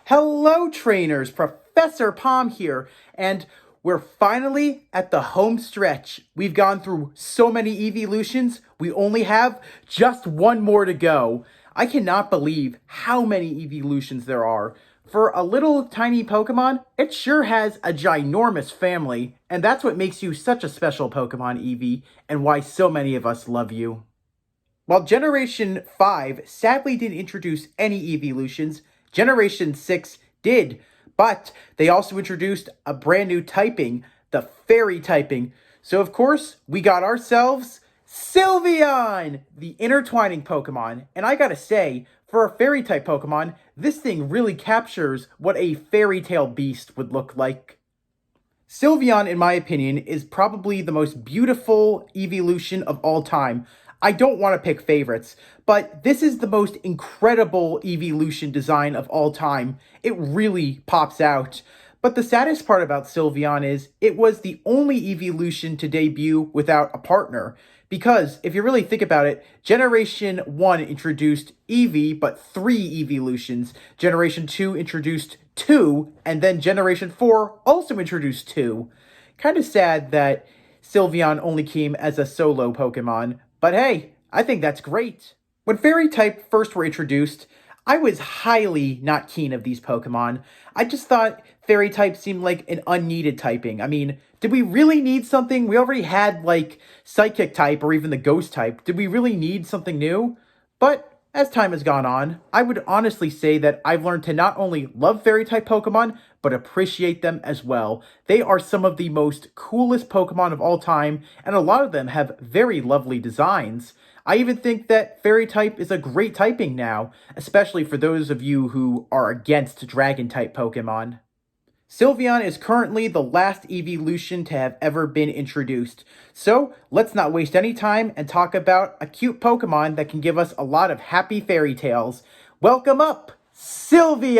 Hello, trainers! Professor Palm here, and we're finally at the home stretch. We've gone through so many Eeveelutions, we only have just one more to go. I cannot believe how many Eeveelutions there are. For a little tiny Pokemon, it sure has a ginormous family, and that's what makes you such a special Pokemon, Eevee, and why so many of us love you. While Generation 5 sadly didn't introduce any Eeveelutions, Generation 6 did, but they also introduced a brand new typing, the Fairy typing. So of course, we got ourselves Sylveon, the intertwining Pokemon. And I gotta say, for a Fairy type Pokemon, this thing really captures what a fairy tale beast would look like. Sylveon, in my opinion, is probably the most beautiful Eeveelution of all time. I don't want to pick favorites, but this is the most incredible Eeveelution design of all time. It really pops out. But the saddest part about Sylveon is it was the only Eeveelution to debut without a partner. Because, if you really think about it, Generation 1 introduced Eevee, but 3 Eeveelutions. Generation 2 introduced 2, and then Generation 4 also introduced 2. Kind of sad that Sylveon only came as a solo Pokemon, but hey, I think that's great. When Fairy type first were introduced, I was highly not keen of these Pokemon. I just thought Fairy type seemed like an unneeded typing. I mean, did we really need something? We already had, like, Psychic type or even the Ghost type. Did we really need something new? But as time has gone on, I would honestly say that I've learned to not only love Fairy type Pokemon, but appreciate them as well. They are some of the most coolest Pokemon of all time, and a lot of them have very lovely designs. I even think that Fairy type is a great typing now, especially for those of you who are against Dragon type Pokemon. Sylveon is currently the last Eeveelution to have ever been introduced. So, let's not waste any time and talk about a cute Pokemon that can give us a lot of happy fairy tales. Welcome up, Sylveon!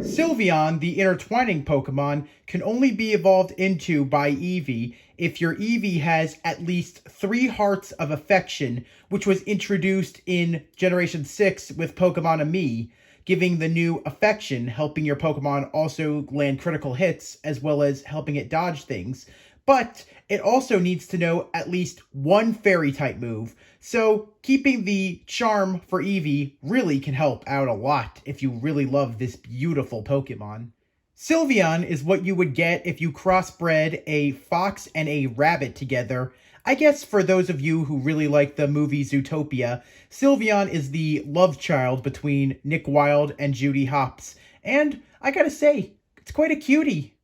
Sylveon, the intertwining Pokemon, can only be evolved into by Eevee if your Eevee has at least 3 hearts of affection, which was introduced in Generation 6 with Pokemon Amie, giving the new affection, helping your Pokemon also land critical hits, as well as helping it dodge things. But it also needs to know at least one Fairy type move, so keeping the charm for Eevee really can help out a lot if you really love this beautiful Pokemon. Sylveon is what you would get if you crossbred a fox and a rabbit together. I guess for those of you who really like the movie Zootopia, Sylveon is the love child between Nick Wilde and Judy Hopps, and I gotta say, it's quite a cutie.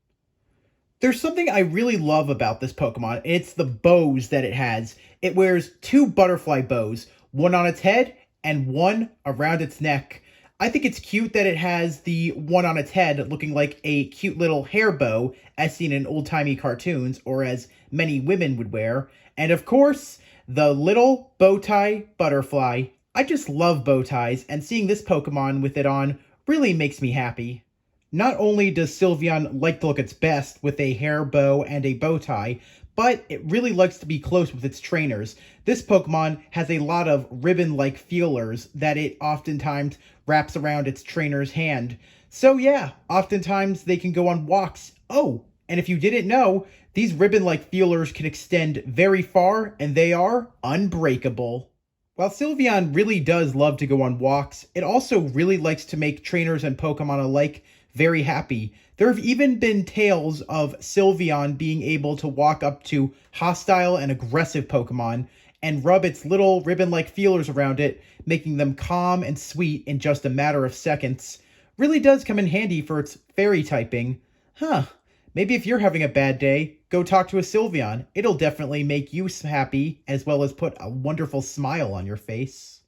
There's something I really love about this Pokemon, and it's the bows that it has. It wears 2 butterfly bows, one on its head and one around its neck. I think it's cute that it has the one on its head looking like a cute little hair bow, as seen in old-timey cartoons, or as many women would wear. And of course, the little bow tie butterfly. I just love bow ties, and seeing this Pokemon with it on really makes me happy. Not only does Sylveon like to look its best with a hair bow and a bow tie, but it really likes to be close with its trainers. This Pokemon has a lot of ribbon-like feelers that it oftentimes wraps around its trainer's hand. So yeah, oftentimes they can go on walks. Oh, and if you didn't know, these ribbon-like feelers can extend very far, and they are unbreakable. While Sylveon really does love to go on walks, it also really likes to make trainers and Pokemon alike very happy. There have even been tales of Sylveon being able to walk up to hostile and aggressive Pokemon and rub its little ribbon-like feelers around it, making them calm and sweet in just a matter of seconds. Really does come in handy for its fairy typing. Maybe if you're having a bad day, go talk to a Sylveon. It'll definitely make you happy, as well as put a wonderful smile on your face.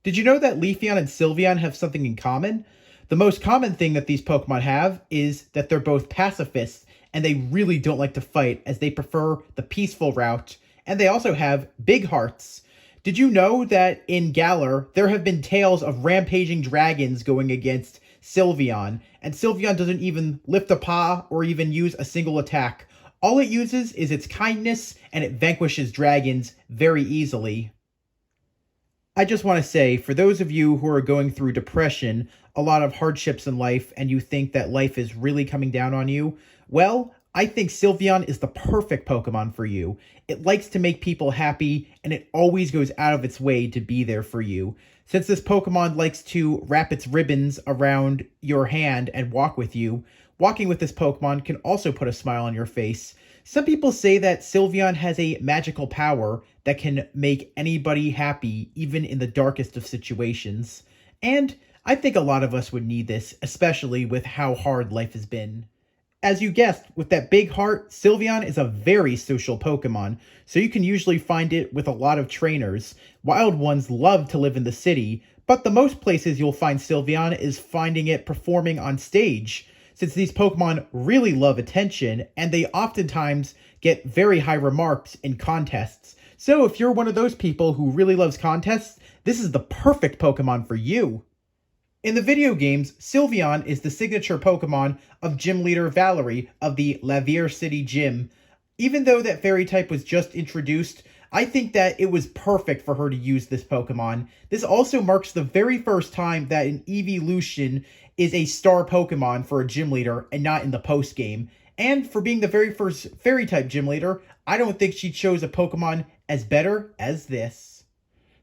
Did you know that Leafeon and Sylveon have something in common? The most common thing that these Pokemon have is that they're both pacifists, and they really don't like to fight, as they prefer the peaceful route, and they also have big hearts. Did you know that in Galar, there have been tales of rampaging dragons going against Sylveon, and Sylveon doesn't even lift a paw or even use a single attack. All it uses is its kindness, and it vanquishes dragons very easily. I just want to say, for those of you who are going through depression, a lot of hardships in life, and you think that life is really coming down on you, well, I think Sylveon is the perfect Pokemon for you. It likes to make people happy, and it always goes out of its way to be there for you. Since this Pokemon likes to wrap its ribbons around your hand and walk with you, walking with this Pokemon can also put a smile on your face. Some people say that Sylveon has a magical power that can make anybody happy, even in the darkest of situations. And I think a lot of us would need this, especially with how hard life has been. As you guessed, with that big heart, Sylveon is a very social Pokemon, so you can usually find it with a lot of trainers. Wild ones love to live in the city, but the most places you'll find Sylveon is finding it performing on stage, since these Pokemon really love attention, and they oftentimes get very high remarks in contests. So if you're one of those people who really loves contests, this is the perfect Pokemon for you. In the video games, Sylveon is the signature Pokemon of Gym Leader Valerie of the Lavier City Gym. Even though that fairy type was just introduced, I think that it was perfect for her to use this Pokemon. This also marks the very first time that an Eeveelution is a star Pokemon for a gym leader and not in the post game. And for being the very first fairy type gym leader, I don't think she chose a Pokemon as better as this.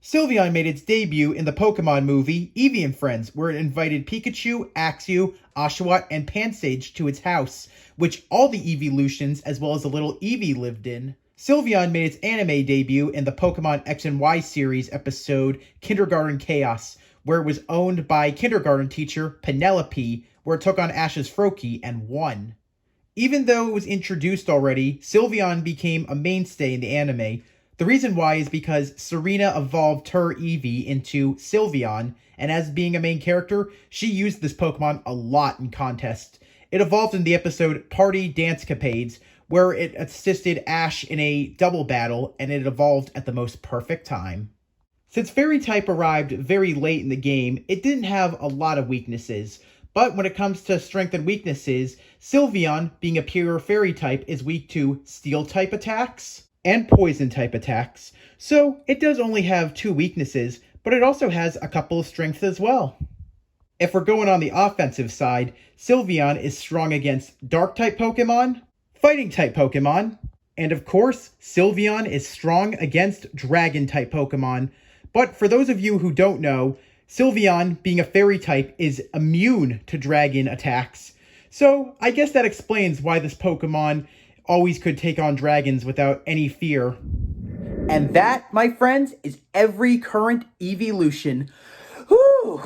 Sylveon made its debut in the Pokémon movie Eevee and Friends, where it invited Pikachu, Axew, Oshawott, and Pansage to its house, which all the Eeveelutions, as well as the little Eevee, lived in. Sylveon made its anime debut in the Pokémon X and Y series episode Kindergarten Chaos, where it was owned by kindergarten teacher Penelope, where it took on Ash's Froakie and won. Even though it was introduced already, Sylveon became a mainstay in the anime. The reason why is because Serena evolved her Eevee into Sylveon, and as being a main character, she used this Pokemon a lot in contests. It evolved in the episode Party Dance Capades, where it assisted Ash in a double battle, and it evolved at the most perfect time. Since Fairy type arrived very late in the game, it didn't have a lot of weaknesses, but when it comes to strength and weaknesses, Sylveon, being a pure Fairy type, is weak to Steel type attacks and Poison type attacks, so it does only have 2 weaknesses, but it also has a couple of strengths as well. If we're going on the offensive side, Sylveon is strong against Dark type Pokemon, Fighting type Pokemon, and of course, Sylveon is strong against Dragon type Pokemon. But for those of you who don't know, Sylveon, being a Fairy type, is immune to Dragon attacks. So I guess that explains why this Pokemon always could take on dragons without any fear. And that, my friends, is every current Eeveelution. Whew!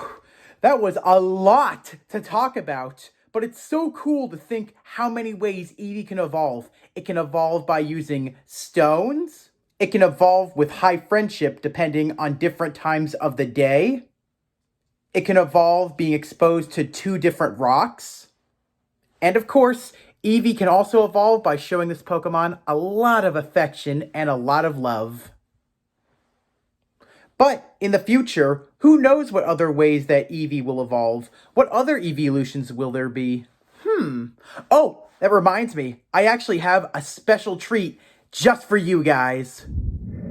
That was a lot to talk about, but it's so cool to think how many ways Eevee can evolve. It can evolve by using stones. It can evolve with high friendship depending on different times of the day. It can evolve being exposed to 2 different rocks. And of course, Eevee can also evolve by showing this Pokemon a lot of affection and a lot of love. But in the future, who knows what other ways that Eevee will evolve? What other Eeveelutions will there be? Oh, that reminds me. I actually have a special treat just for you guys.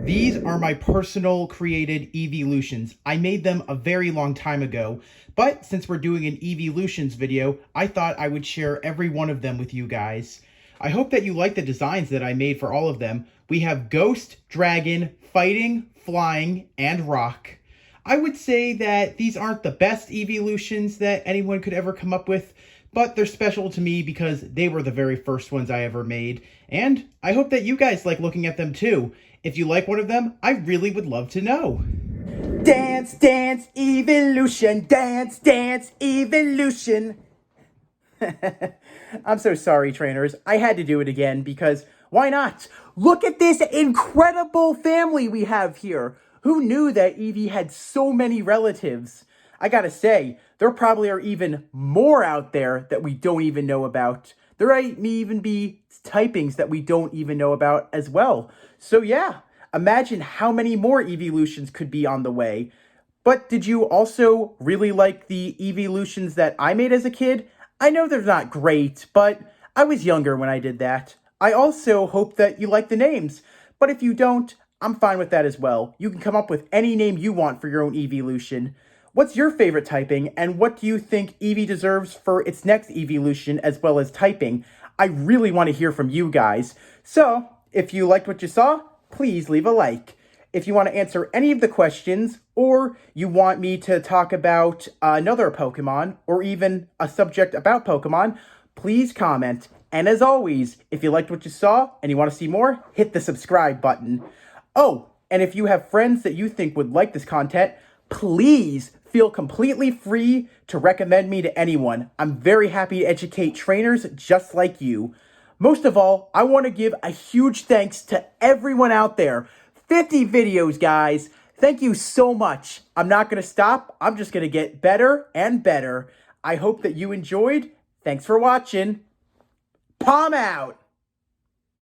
These are my personal created Eeveelutions. I made them a very long time ago, but since we're doing an Eeveelutions video, I thought I would share every one of them with you guys. I hope that you like the designs that I made for all of them. We have Ghost, Dragon, Fighting, Flying, and Rock. I would say that these aren't the best Eeveelutions that anyone could ever come up with, but they're special to me because they were the very first ones I ever made, and I hope that you guys like looking at them too. If you like one of them, I really would love to know. Dance, dance, Eeveelution, dance, dance, Eeveelution. I'm so sorry, trainers. I had to do it again because why not? Look at this incredible family we have here. Who knew that Eevee had so many relatives? I gotta say, there probably are even more out there that we don't even know about. There might even be typings that we don't even know about as well. So yeah, imagine how many more Eeveelutions could be on the way. But did you also really like the Eeveelutions that I made as a kid? I know they're not great, but I was younger when I did that. I also hope that you like the names. But if you don't, I'm fine with that as well. You can come up with any name you want for your own Eeveelution. What's your favorite typing, and what do you think Eevee deserves for its next Eeveelution as well as typing? I really want to hear from you guys. So, if you liked what you saw, please leave a like. If you want to answer any of the questions, or you want me to talk about another Pokemon, or even a subject about Pokemon, please comment. And as always, if you liked what you saw and you want to see more, hit the subscribe button. Oh, and if you have friends that you think would like this content, please feel completely free to recommend me to anyone. I'm very happy to educate trainers just like you. Most of all, I want to give a huge thanks to everyone out there. 50 videos, guys. Thank you so much. I'm not going to stop. I'm just going to get better and better. I hope that you enjoyed. Thanks for watching. Palm out!